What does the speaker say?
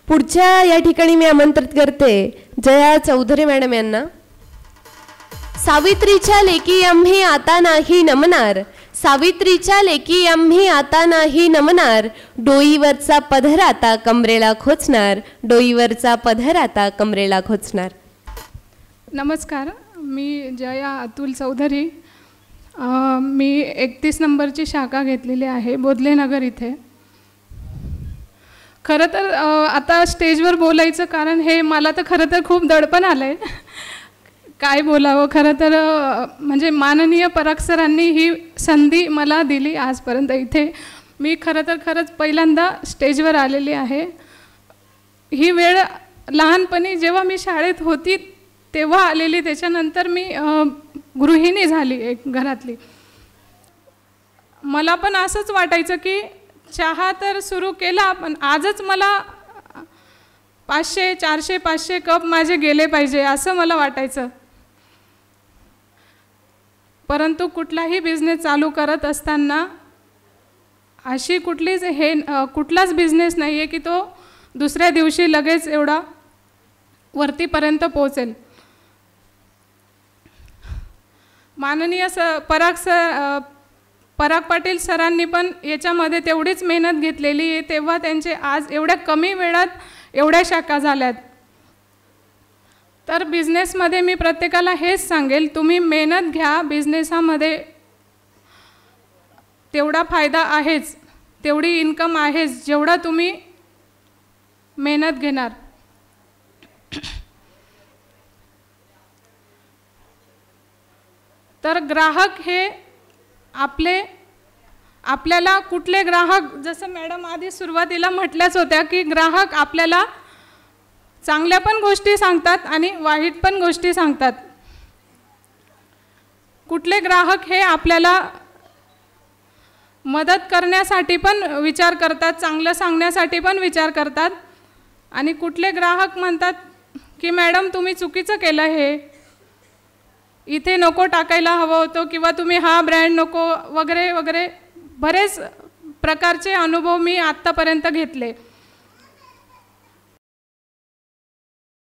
पुढच्या या ठिकाणी मी आमंत्रित करते जया चौधरी मॅडम यांना. सावित्रीच्या लेकी आम्ही आता नाही नमणार, सावित्रीच्या लेकी आम्ही आता नाही नमणार, डोईवरचा पदर आता कमरेला खोचणार, डोईवरचा पदर आता कमरेला खोचणार. नमस्कार, मी जया अतुल चौधरी. मी 31 नंबरची शाखा घेतलेली आहे बोधलेनगर इथे. खरं तर आता स्टेजवर बोलायचं कारण हे मला तर खरं तर खूप दडपण आलं आहे. काय बोलावं, खरं तर म्हणजे माननीय पराग सरांनी ही संधी मला दिली आजपर्यंत इथे. मी खरंच पहिल्यांदा स्टेजवर आलेली आहे. ही वेळ लहानपणी जेव्हा मी शाळेत होती तेव्हा आलेली, त्याच्यानंतर मी गृहिणी झाली एक घरातली. मला पण असंच वाटायचं की चहा तर सुरू केला, पण आजच मला 500 400 500 कप माझे गेले पाहिजे असं मला वाटायचं. परंतु कुठलाही बिझनेस चालू करत असताना अशी कुठलाच बिझनेस नाही आहे की तो दुसऱ्या दिवशी लगेच एवढा वरतीपर्यंत पोहोचेल. माननीय पराग पाटील सरांनी पण याच्यामध्ये तेवढीच मेहनत घेतलेली आहे, तेव्हा त्यांचे आज एवढ्या कमी वेळात एवढ्या शाखा झाल्यात. तर बिझनेसमध्ये मी प्रत्येकाला हेच सांगेल, तुम्ही मेहनत घ्या. बिझनेसामध्ये तेवढा फायदा आहेच, तेवढी इन्कम आहेच जेवढा तुम्ही मेहनत घेणार. तर ग्राहक हे आपल्याला कुठले ग्राहक, जसं मॅडम आधी सुरुवातीला म्हटल्याच होत्या की ग्राहक आपल्याला चांगल्या पण गोष्टी सांगतात आणि वाईट पण गोष्टी सांगतात. कुठले ग्राहक हे आपल्याला मदत करण्यासाठी पण विचार करतात, चांगलं सांगण्यासाठी पण विचार करतात, आणि कुठले ग्राहक म्हणतात की मॅडम तुम्ही चुकीचं केलं, हे इथे नको टाकायला हवं होतं, किंवा तुम्ही हा ब्रँड नको वगैरे वगैरे. बरेच प्रकारचे अनुभव मी आत्तापर्यंत घेतले.